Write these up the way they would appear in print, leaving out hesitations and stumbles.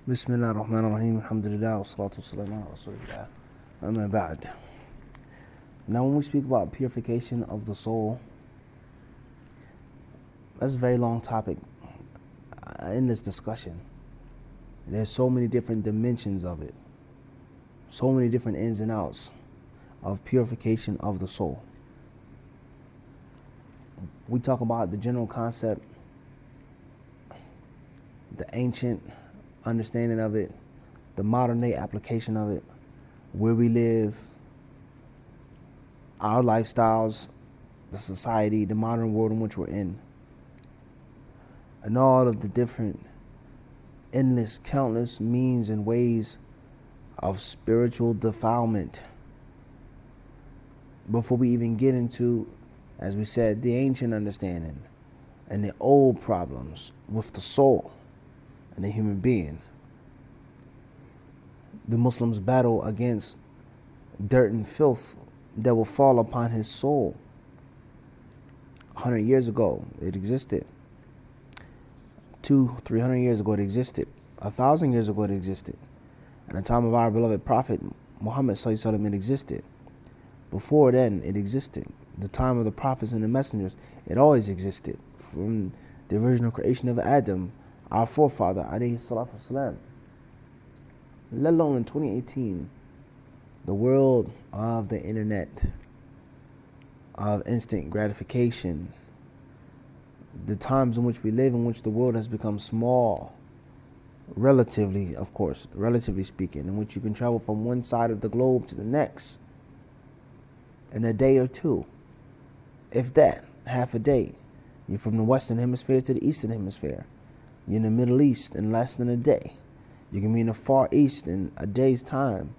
Bismillah ar-Rahman ar-Rahim, alhamdulillah, wa salatu wa salam ala rasulillah, amma ba'd. Now when we speak about purification of the soul, that's a very long topic in this discussion. There's so many different dimensions of it, so many different ins and outs of purification of the soul. We talk about the general concept, the ancient understanding of it, the modern day application of it, where we live, our lifestyles, the society, the modern world in which we're in, and all of the different, endless, countless means and ways of spiritual defilement. Before we even get into, as we said, the ancient understanding and the old problems with the soul and the human being, the Muslims battle against dirt and filth that will fall upon his soul. 100 years ago, it existed. 200-300 years ago, it existed. 1,000 years ago, it existed. At the time of our beloved Prophet Muhammad sallallahu alaihi wasallam, it existed. Before then, it existed. The time of the prophets and the messengers, it always existed. From the original creation of Adam, our forefather, alayhi salatu wasalam. Let alone in 2018, the world of the internet, of instant gratification, the times in which we live, in which the world has become small, relatively, of course, relatively speaking, in which you can travel from one side of the globe to the next in a day or two, if that, half a day. You're from the Western Hemisphere to the Eastern Hemisphere. You're in the Middle East in less than a day. You can be in the Far East in a day's time.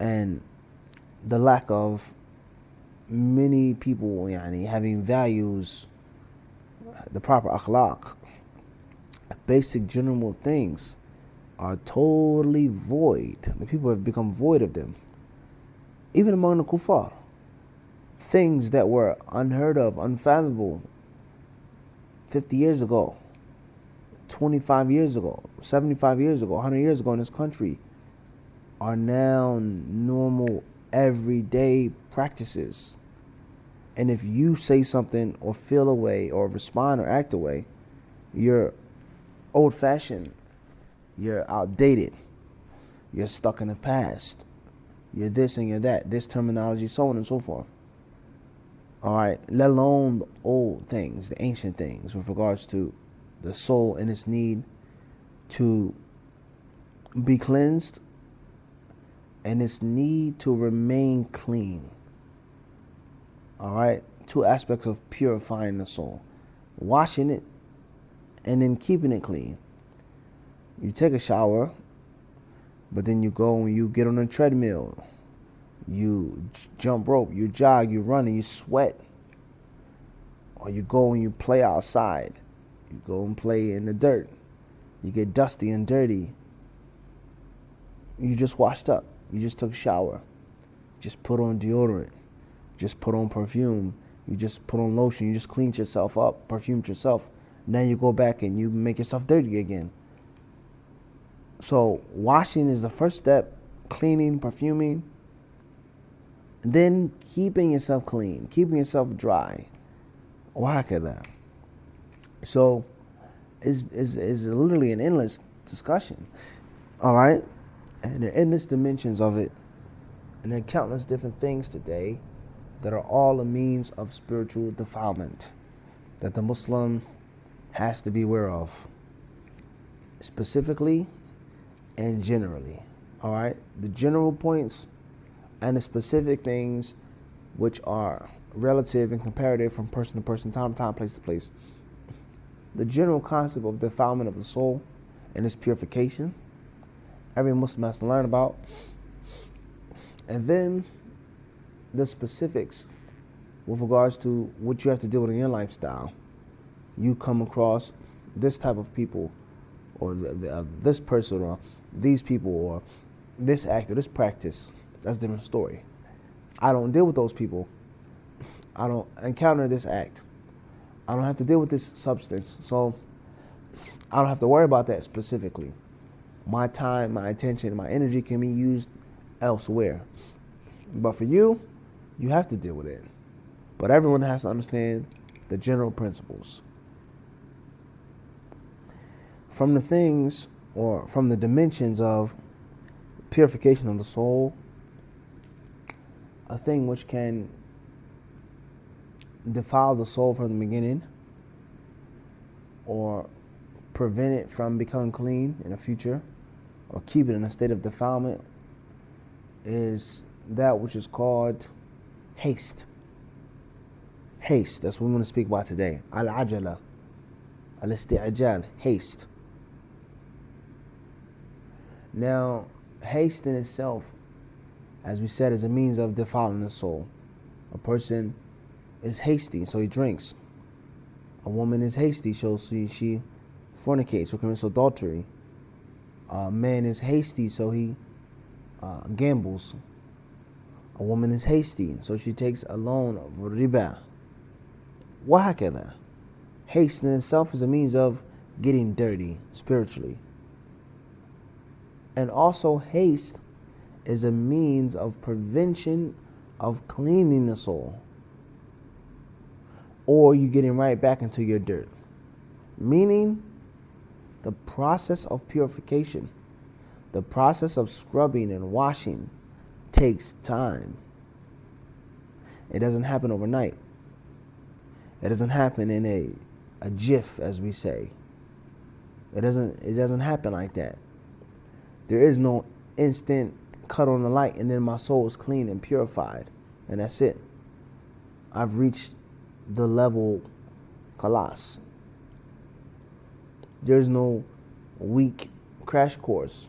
And the lack of many people having values, the proper akhlaq, basic general things are totally void. The people have become void of them. Even among the kuffar, things that were unheard of, unfathomable 50 years ago, 25 years ago, 75 years ago, 100 years ago in this country are now normal, everyday practices. And if you say something or feel a way or respond or act a way, you're old-fashioned, you're outdated, you're stuck in the past, you're this and you're that, this terminology, so on and so forth. All right, let alone the old things, the ancient things with regards to the soul and its need to be cleansed and its need to remain clean. All right, two aspects of purifying the soul: washing it and then keeping it clean. You take a shower, but then you go and you get on a treadmill, you jump rope, you jog, you run, and you sweat. Or you go and you play outside. You go and play in the dirt. You get dusty and dirty. You just washed up. You just took a shower. Just put on deodorant. Just put on perfume. You just put on lotion. You just cleaned yourself up, perfumed yourself. Now you go back and you make yourself dirty again. So washing is the first step. Cleaning, perfuming. Then keeping yourself clean. Keeping yourself dry. Wahakala. So it's literally an endless discussion. All right? And there are endless dimensions of it. And there are countless different things today that are all a means of spiritual defilement that the Muslim has to be aware of, specifically and generally. All right? The general points and the specific things which are relative and comparative from person to person, time to time, place to place. The general concept of defilement of the soul and its purification, every Muslim has to learn about. And then the specifics with regards to what you have to deal with in your lifestyle. You come across this type of people, or this person, or these people, or this act, or this practice. That's a different story. I don't deal with those people. I don't encounter this act. I don't have to deal with this substance. So I don't have to worry about that specifically. My time, my attention, my energy can be used elsewhere. But for you, you have to deal with it. But everyone has to understand the general principles. From the things or from the dimensions of purification of the soul, a thing which can defile the soul from the beginning or prevent it from becoming clean in the future or keep it in a state of defilement is that which is called haste. Haste, that's what we want to speak about today. Al-ajala, al-isti'ajal, haste. Now, haste in itself, as we said, is a means of defiling the soul. A person is hasty, so he drinks. A woman is hasty, so she fornicates or commits adultery. A man is hasty, so he gambles. A woman is hasty, so she takes a loan of riba. Wahakada. Haste in itself is a means of getting dirty spiritually. And also haste is a means of prevention of cleaning the soul. Or you getting right back into your dirt. Meaning the process of purification, the process of scrubbing and washing takes time. It doesn't happen overnight. It doesn't happen in a jiff, as we say. It doesn't happen like that. There is no instant cut on the light and then my soul is clean and purified and that's it. I've reached the level khalas. There's no week crash course.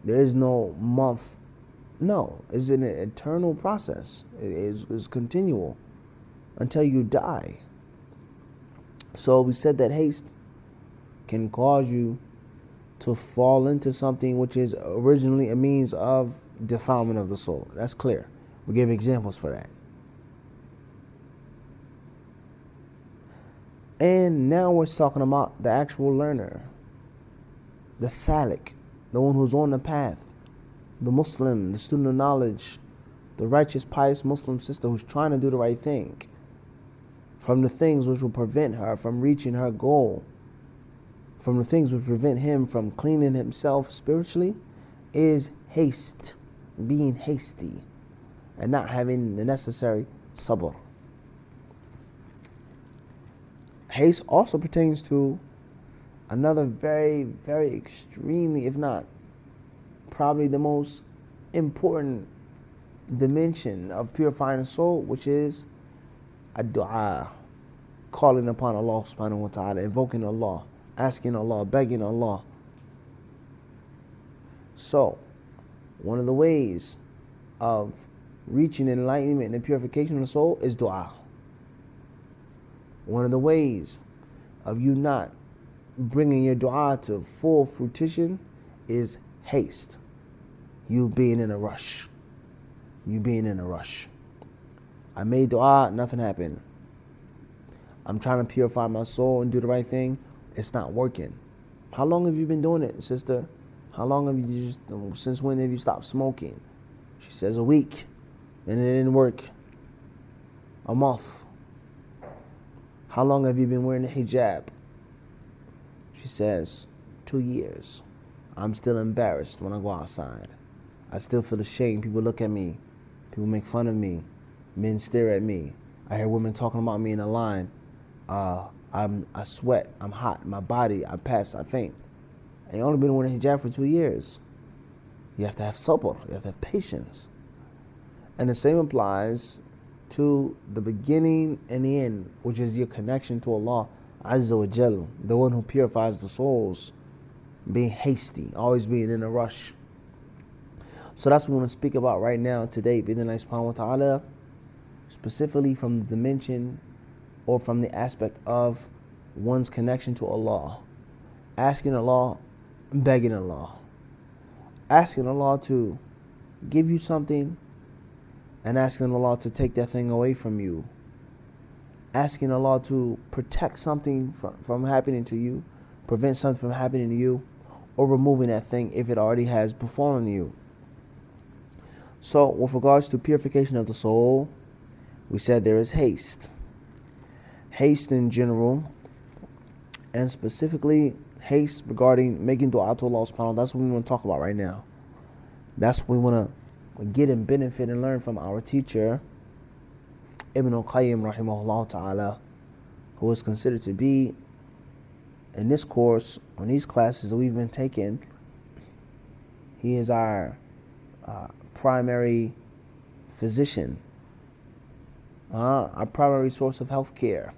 There is no month. No, it's an eternal process. It is continual until you die. So we said that haste can cause you to fall into something which is originally a means of defilement of the soul. That's clear. We gave examples for that. And now we're talking about the actual learner, the salik, the one who's on the path, the Muslim, the student of knowledge, the righteous, pious Muslim sister who's trying to do the right thing from the things which will prevent her from reaching her goal, from the things which prevent him from cleaning himself spiritually, is haste, being hasty, and not having the necessary sabr. Haste also pertains to another very, very extremely, if not probably the most important dimension of purifying the soul, which is ad-du'a, calling upon Allah subhanahu wa ta'ala, invoking Allah, asking Allah, begging Allah. So, one of the ways of reaching enlightenment and purification of the soul is dua. One of the ways of you not bringing your dua to full fruition is haste. You being in a rush. You being in a rush. I made dua, nothing happened. I'm trying to purify my soul and do the right thing. It's not working. How long have you been doing it, sister? How long have you since when have you stopped smoking? She says a week, and it didn't work. A month. How long have you been wearing the hijab? She says 2 years. I'm still embarrassed when I go outside. I still feel ashamed. People look at me. People make fun of me. Men stare at me. I hear women talking about me in a line. I sweat. I'm hot. My body, I pass, I faint. And you only been wearing a hijab for 2 years. You have to have sabr. You have to have patience. And the same applies to the beginning and the end, which is your connection to Allah Azza wa Jal, the one who purifies the souls. Being hasty, always being in a rush. So that's what we want to speak about right now today, bi'idhnillahi subhanahu wa ta'ala, specifically from the dimension or from the aspect of one's connection to Allah. Asking Allah, begging Allah. Asking Allah to give you something and asking Allah to take that thing away from you. Asking Allah to protect something from happening to you prevent something from happening to you, or removing that thing if it already has befallen you. So with regards to purification of the soul, we said there is haste. Haste in general, and specifically haste regarding making dua to Allah subhanahu wa ta'ala. That's what we want to talk about right now. That's what we want to get and benefit and learn from our teacher, Ibn al-Qayyim rahimahullah ta'ala, who is considered to be, in this course, on these classes that we've been taking, he is our primary physician, our primary source of health care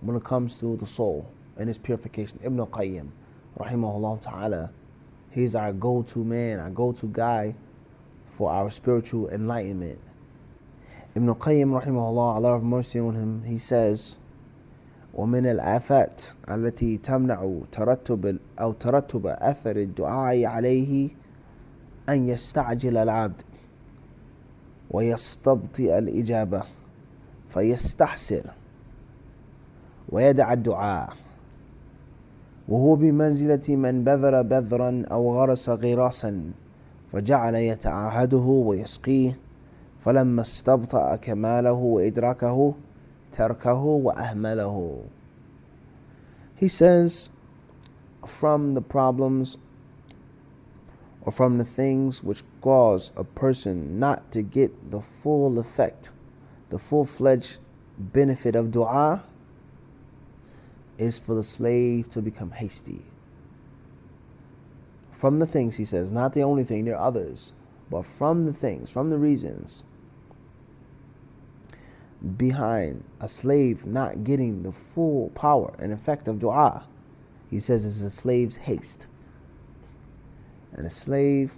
when it comes to the soul and its purification. Ibn al-Qayyim rahimahullah ta'ala, he's our go-to man, our go-to guy for our spiritual enlightenment. Ibn al-Qayyim rahimahullah, Allah have mercy on him, he says, ومن الآفات التي تمنع ترتب أثر الدعاء عليه أن يستعجل العبد ويستبطئ الإجابة فيستحسر ويدع الدعاء وهو بمنزلة من بذر بذرا أو غرس غراسا فجعل يتعاهده ويسقيه فلما استبطأ كماله وإدراكه تركه وأهمله. He says, from the problems or from the things which cause a person not to get the full effect, the full-fledged benefit of dua, is for the slave to become hasty. From the things, he says, not the only thing, there are others, but from the things, from the reasons behind a slave not getting the full power and effect of dua, he says it's a slave's haste. And a slave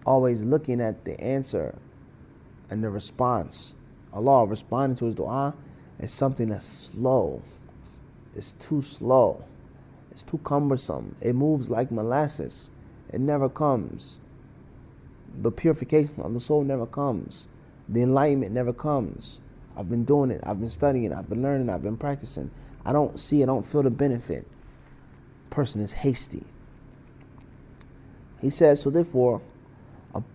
always looking at the answer and the response, Allah responding to his dua, is something that's slow. It's too slow. It's too cumbersome. It moves like molasses. It never comes. The purification of the soul never comes. The enlightenment never comes. I've been doing it. I've been studying. I've been learning. I've been practicing. I don't feel the benefit. Person is hasty. He says, so therefore,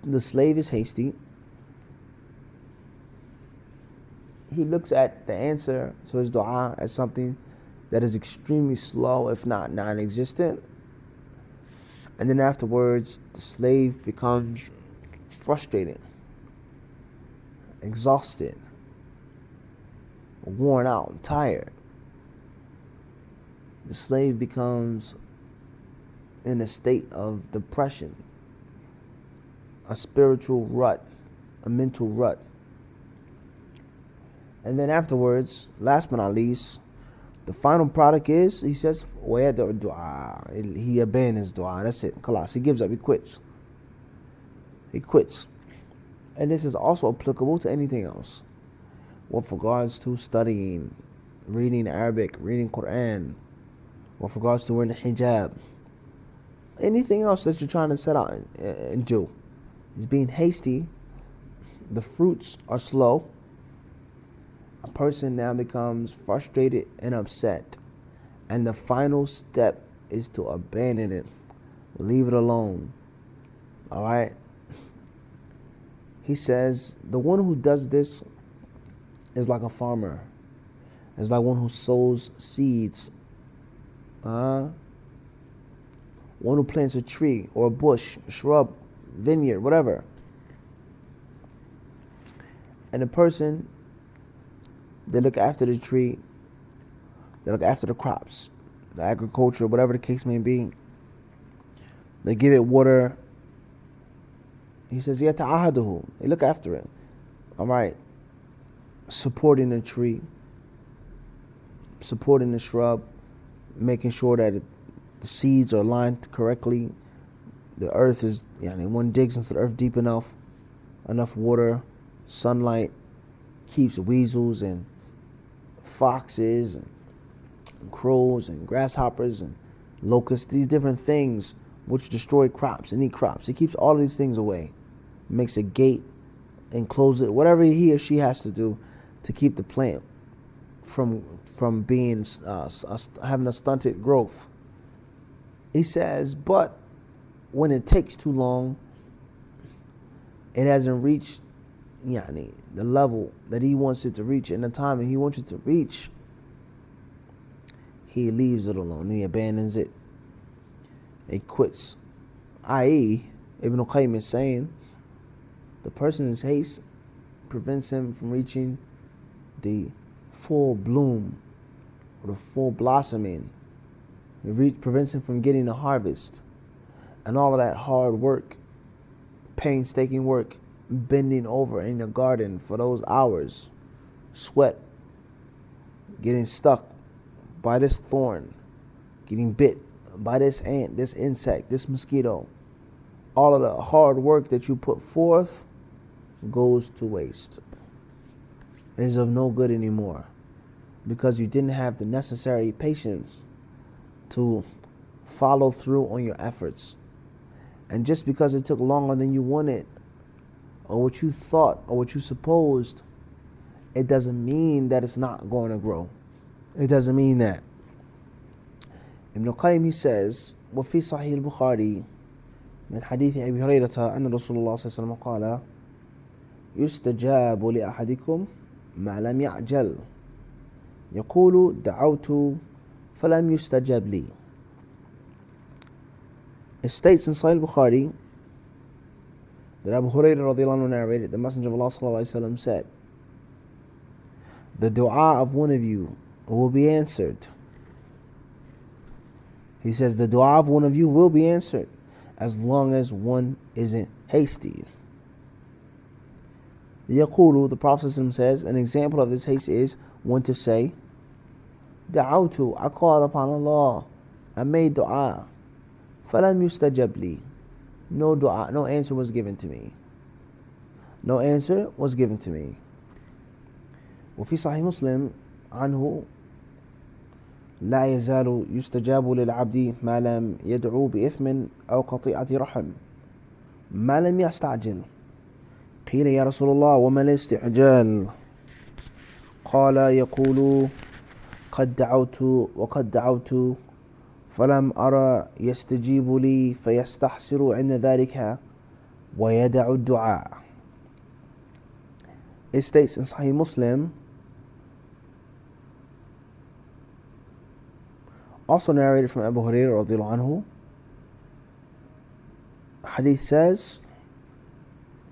the slave is hasty. He looks at the answer, so his dua, as something that is extremely slow, if not non-existent. And then afterwards, the slave becomes frustrated, exhausted, worn out, tired. The slave becomes in a state of depression, a spiritual rut, a mental rut. And then afterwards, last but not least, the final product is, he says, he abandons dua. That's it. Khalas. He gives up. He quits. He quits. And this is also applicable to anything else. With regards to studying, reading Arabic, reading Quran, with regards to wearing the hijab, anything else that you're trying to set out and do. Is being hasty. The fruits are slow. A person now becomes frustrated and upset. And the final step is to abandon it. Leave it alone. Alright? He says, the one who does this is like a farmer. It's like one who sows seeds. One who plants a tree or a bush, a shrub, vineyard, whatever. And the person, they look after the tree, they look after the crops, the agriculture, whatever the case may be. They give it water. He says, يَتَعَهَدُهُ. They look after it. Alright. Supporting the tree, supporting the shrub, making sure that the seeds are lined correctly. The earth is, one digs into the earth deep enough water, sunlight, keeps weasels and foxes and crows and grasshoppers and locusts, these different things which destroy crops and eat crops. He keeps all of these things away, makes a gate, encloses it, whatever he or she has to do to keep the plant from being having a stunted growth. He says, but when it takes too long, it hasn't reached the level that he wants it to reach in the time that he wants it to reach, he leaves it alone. He abandons it. He quits. I.e., Ibn Qayyim is saying the person's haste prevents him from reaching the full bloom or the full blossoming. It prevents him from getting the harvest. And all of that hard work, painstaking work, bending over in the garden for those hours, sweat, getting stuck by this thorn, getting bit by this ant, this insect, this mosquito. All of the hard work that you put forth goes to waste. It is of no good anymore because you didn't have the necessary patience to follow through on your efforts. And just because it took longer than you wanted, or what you thought, or what you supposed, it doesn't mean that it's not going to grow. It doesn't mean that. Ibn Qayyim, he says, وفي صحيح البخاري من حديث أبي هريرة أن رسول الله صلى الله عليه وسلم قال يستجاب لأحدكم ما لم يعجل يقول دعوت فلم يستجب لي. It states in Sahih Bukhari that Abu Hurairah radiallahu anhu narrated, the Messenger of Allah sallallahu alaihi wasallam said, the dua of one of you will be answered. He says the dua of one of you will be answered as long as one isn't hasty. Yaqulu, the Prophet says, an example of this haste is one to say, Da'awtu, I called upon Allah, I made dua, falam yustajab li. No dua, no answer was given to me. No answer was given to me. وفي صحيح مسلم عنه لا يزال يستجاب للعبد ما لم يدعو بإثم أو قطيعة رحم ما لم يستعجل. قيل يا رسول الله وما الاستعجال؟ قال يقول قد دعوت وقد دعوت فلم أرى يستجيب لي فيستحسر عند ذلك ويدع الدعاء. It states in Sahih Muslim, also narrated from Abu Hurairah radiallahu anhu, hadith says,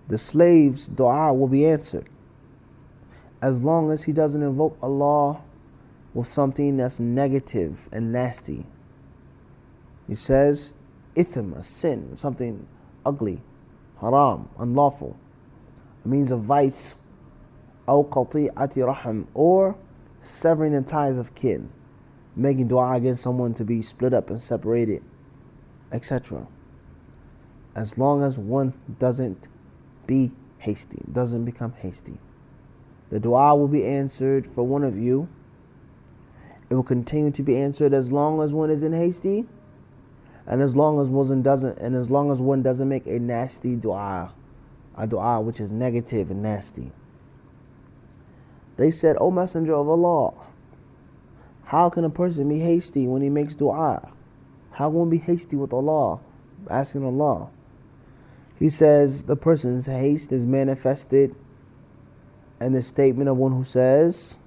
the slave's dua will be answered as long as he doesn't invoke Allah with something that's negative and nasty. He says, ithm, a sin, something ugly, haram, unlawful, a means of vice, aw qati'ati rahim, or severing the ties of kin, making dua against someone to be split up and separated, etc. As long as one doesn't be hasty, doesn't become hasty. The dua will be answered for one of you. It will continue to be answered as long as one isn't hasty, and as long as one doesn't make a nasty dua, a dua which is negative and nasty. They said, O Messenger of Allah, how can a person be hasty when he makes dua? How can one be hasty with Allah, asking Allah? He says the person's haste is manifested in the statement of one who says,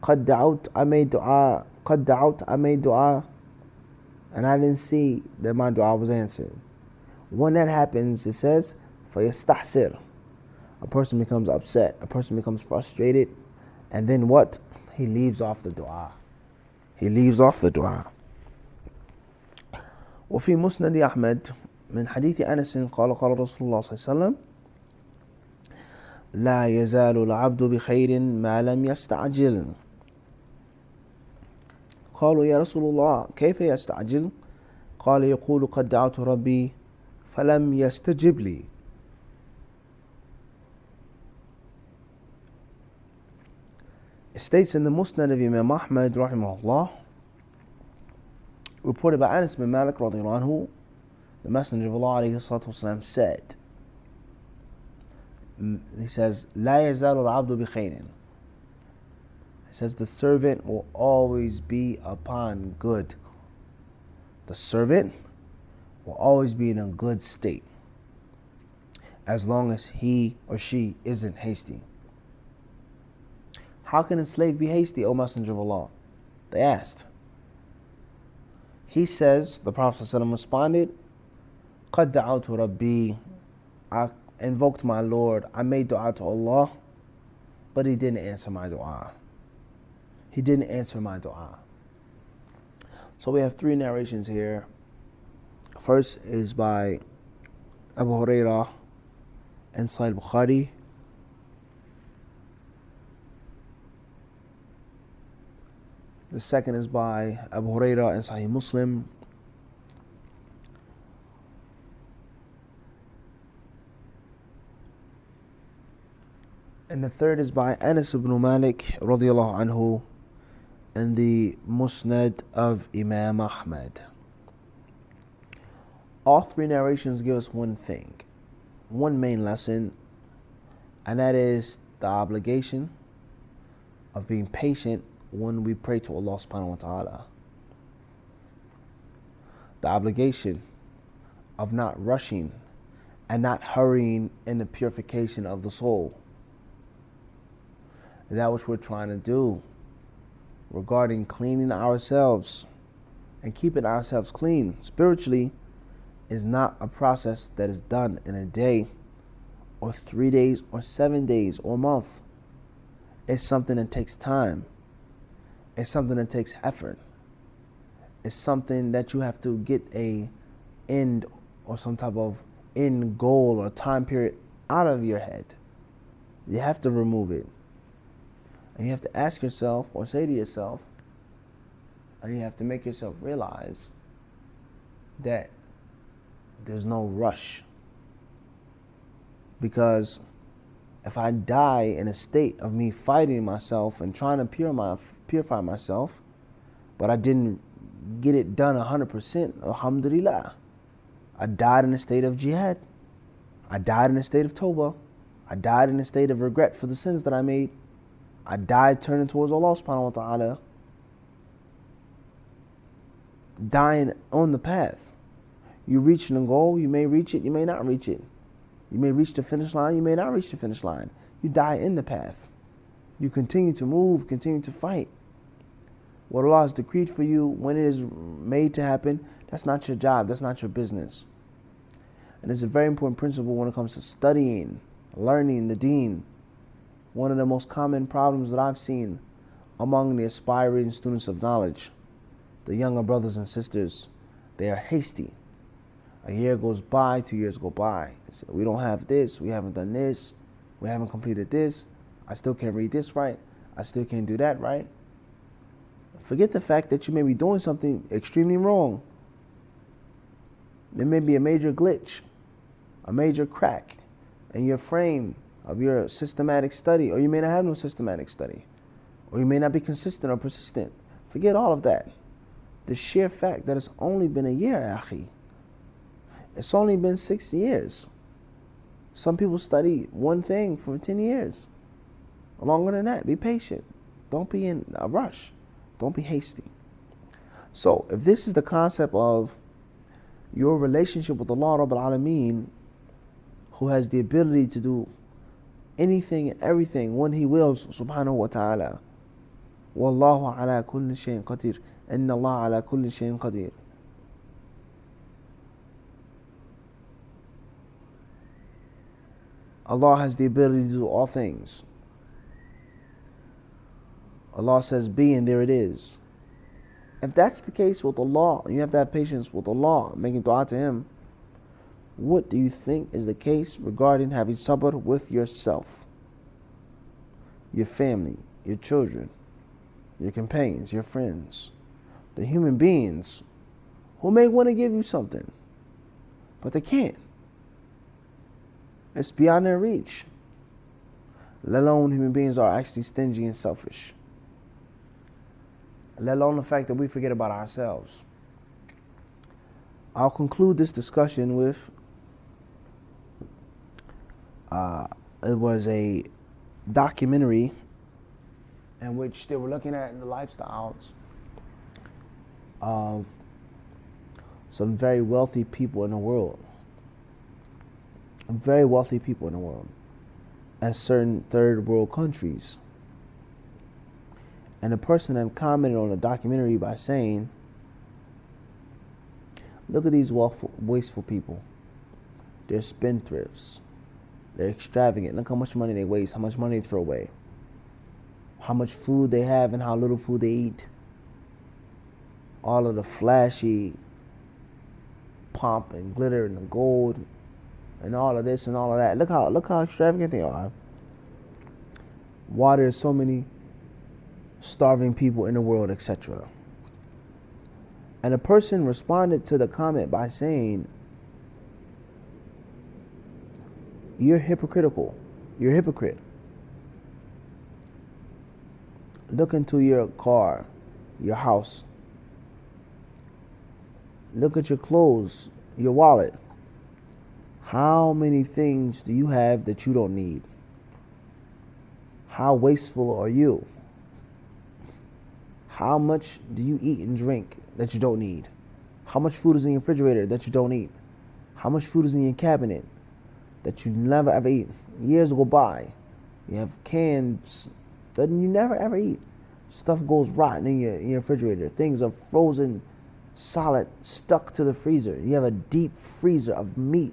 قَدْ دَعَوْتْ, I made dua, قَدْ دَعَوْتْ, I made dua, and I didn't see that my dua was answered. When that happens, it says, فَيَسْتَحْسِرْ, a person becomes upset, a person becomes frustrated, and then what? He leaves off the dua. He leaves off the dua. وفي مسند أحمد من حديث أنس قال قال رسول الله صلى الله عليه وسلم لا يزال العبد بخير ما لم يستعجل. قالوا يا رسول الله كيف يستعجل؟ قال يقول قد دعوت ربي فلم يستجب لي. It states in the Musnad of Imam Ahmad rahimahullah, reported by Anas bin Malik radiallahu anhu, the Messenger of Allah alayhi salatu wasalam said, he says, لا يزال العبد بخير. He says the servant will always be upon good. The servant will always be in a good state as long as he or she isn't hasty. How can a slave be hasty, O Messenger of Allah? They asked. He says, the Prophet ﷺ responded, قَدْ دَعَوْتُ رَبِّي, I invoked my Lord, I made dua to Allah, but He didn't answer my dua. He didn't answer my dua. So we have three narrations here. First is by Abu Hurairah and Sahih Bukhari. The second is by Abu Hurairah and Sahih Muslim. And the third is by Anas ibn Malik radiyallahu anhu in the Musnad of Imam Ahmad. All three narrations give us one thing, one main lesson, and that is the obligation of being patient when we pray to Allah subhanahu wa ta'ala. The obligation of not rushing and not hurrying in the purification of the soul. That which we're trying to do regarding cleaning ourselves and keeping ourselves clean spiritually is not a process that is done in a day or 3 days or 7 days or a month. It's something that takes time. It's something that takes effort. It's something that you have to get a end or some type of end goal or time period out of your head. You have to remove it. And you have to ask yourself or say to yourself, and you have to make yourself realize that there's no rush. Because if I die in a state of me fighting myself and trying to purify myself, but I didn't get it done 100%, alhamdulillah. I died in a state of jihad. I died in a state of tawbah. I died in a state of regret for the sins that I made. I died turning towards Allah subhanahu wa ta'ala. Dying on the path. You reaching a goal, you may reach it, you may not reach it. You may reach the finish line, you may not reach the finish line. You die in the path. You continue to move, continue to fight. What Allah has decreed for you when it is made to happen, that's not your job, that's not your business. And it's a very important principle when it comes to studying, learning the deen. One of the most common problems that I've seen among the aspiring students of knowledge, the younger brothers and sisters, they are hasty. A year goes by, 2 years go by. We don't have this, we haven't done this, we haven't completed this, I still can't read this right, I still can't do that right. Forget the fact that you may be doing something extremely wrong. There may be a major glitch, a major crack in your frame of your systematic study, or you may not have no systematic study, or you may not be consistent or persistent. Forget all of that. The sheer fact that it's only been a year, akhi. It's only been 6 years. Some people study one thing for 10 years. Longer than that, be patient. Don't be in a rush. Don't be hasty. So, if this is the concept of your relationship with Allah Rabbul Alameen, who has the ability to do anything and everything when He wills, subhanahu wa ta'ala. Wallahu ala kulli shayin qadir. Inna Allah ala kulli shayin qadir. Allah has the ability to do all things. Allah says be, and there it is. If that's the case with Allah, and you have to have patience with Allah, making dua to Him, what do you think is the case regarding having sabr with yourself, your family, your children, your companions, your friends, the human beings who may want to give you something, but they can't? It's beyond their reach. Let alone human beings are actually stingy and selfish. Let alone the fact that we forget about ourselves. I'll conclude this discussion with it was a documentary in which they were looking at the lifestyles of some very wealthy people in the world. Very wealthy people in the world. And certain third world countries. And the person then commented on the documentary by saying, look at these wasteful people. They're spendthrifts. They're extravagant. Look how much money they waste, how much money they throw away, how much food they have and how little food they eat. All of the flashy pomp and glitter and the gold and all of this and all of that. Look how extravagant they are. Why there's so many starving people in the world, etc. And a person responded to the comment by saying, you're hypocritical. You're a hypocrite. Look into your car, your house. Look at your clothes, your wallet. How many things do you have that you don't need? How wasteful are you? How much do you eat and drink that you don't need? How much food is in your refrigerator that you don't eat? How much food is in your cabinet that you never ever eat? Years go by. You have cans that you never ever eat. Stuff goes rotten in your refrigerator. Things are frozen solid, stuck to the freezer. You have a deep freezer of meat.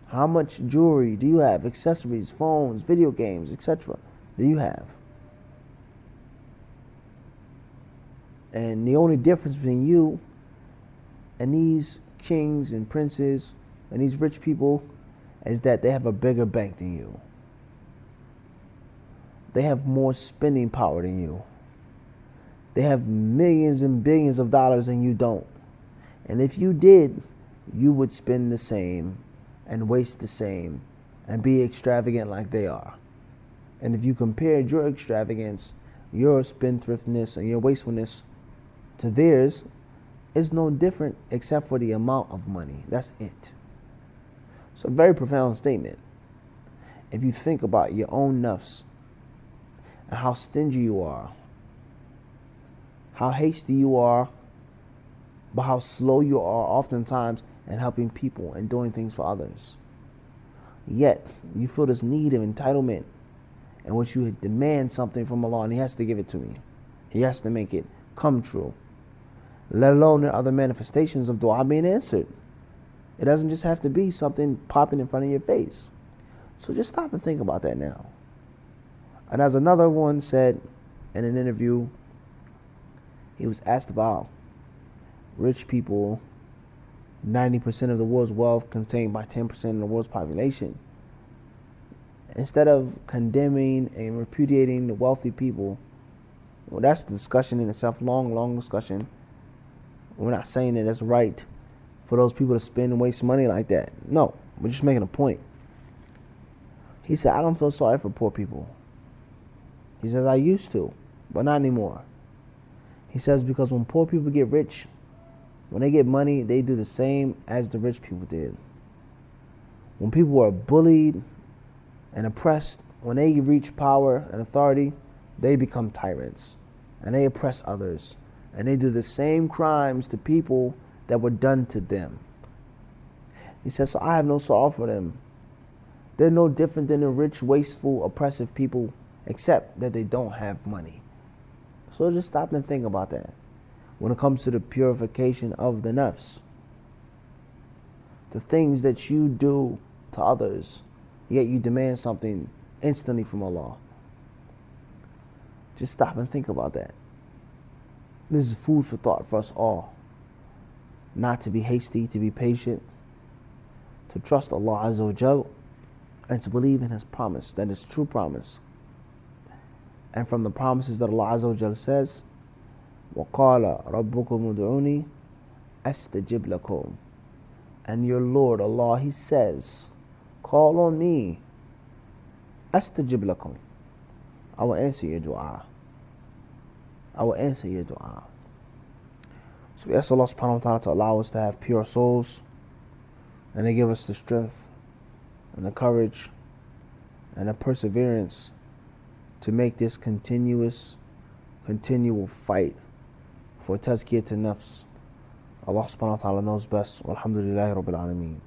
How much jewelry do you have? Accessories, phones, video games, etc. do you have? And the only difference between you and these kings and princes and these rich people is that they have a bigger bank than you. They have more spending power than you. They have millions and billions of dollars and you don't. And if you did, you would spend the same and waste the same and be extravagant like they are. And if you compared your extravagance, your spendthriftness and your wastefulness to theirs, it's no different except for the amount of money. That's it. It's a very profound statement. If you think about your own nafs and how stingy you are, how hasty you are, but how slow you are oftentimes in helping people and doing things for others. Yet, you feel this need of entitlement in which you demand something from Allah and He has to give it to me. He has to make it come true. Let alone the other manifestations of dua being answered. It doesn't just have to be something popping in front of your face. So just stop and think about that now. And as another one said in an interview, he was asked about rich people, 90% of the world's wealth contained by 10% of the world's population. Instead of condemning and repudiating the wealthy people, well, that's a discussion in itself, long discussion. We're not saying that it's right for those people to spend and waste money like that. No, we're just making a point. He said, I don't feel sorry for poor people. He says, I used to, but not anymore. He says, because when poor people get rich, when they get money, they do the same as the rich people did. When people are bullied and oppressed, when they reach power and authority, they become tyrants. And they oppress others. And they do the same crimes to people that were done to them. He says, so I have no sorrow for them. They're no different than the rich, wasteful, oppressive people, except that they don't have money. So just stop and think about that. When it comes to the purification of the nafs, the things that you do to others, yet you demand something instantly from Allah. Just stop and think about that. This is food for thought for us all. Not to be hasty, to be patient, to trust Allah Azza wa Jal, and to believe in His promise, that is true promise. And from the promises that Allah Azza wa Jal says, وَقَالَ رَبُّكُمُ ادْعُونِي أَسْتَجِبْ لَكُمْ. And your Lord, Allah, He says, call on me, أَسْتَجِبْ لَكُمْ. I will answer your dua. I will answer your dua. So we ask Allah subhanahu wa ta'ala to allow us to have pure souls, and to give us the strength and the courage and the perseverance to make this continual fight for tazkiyat an-nafs, Allah subhanahu wa ta'ala knows best. Walhamdulillahi rabbil alameen.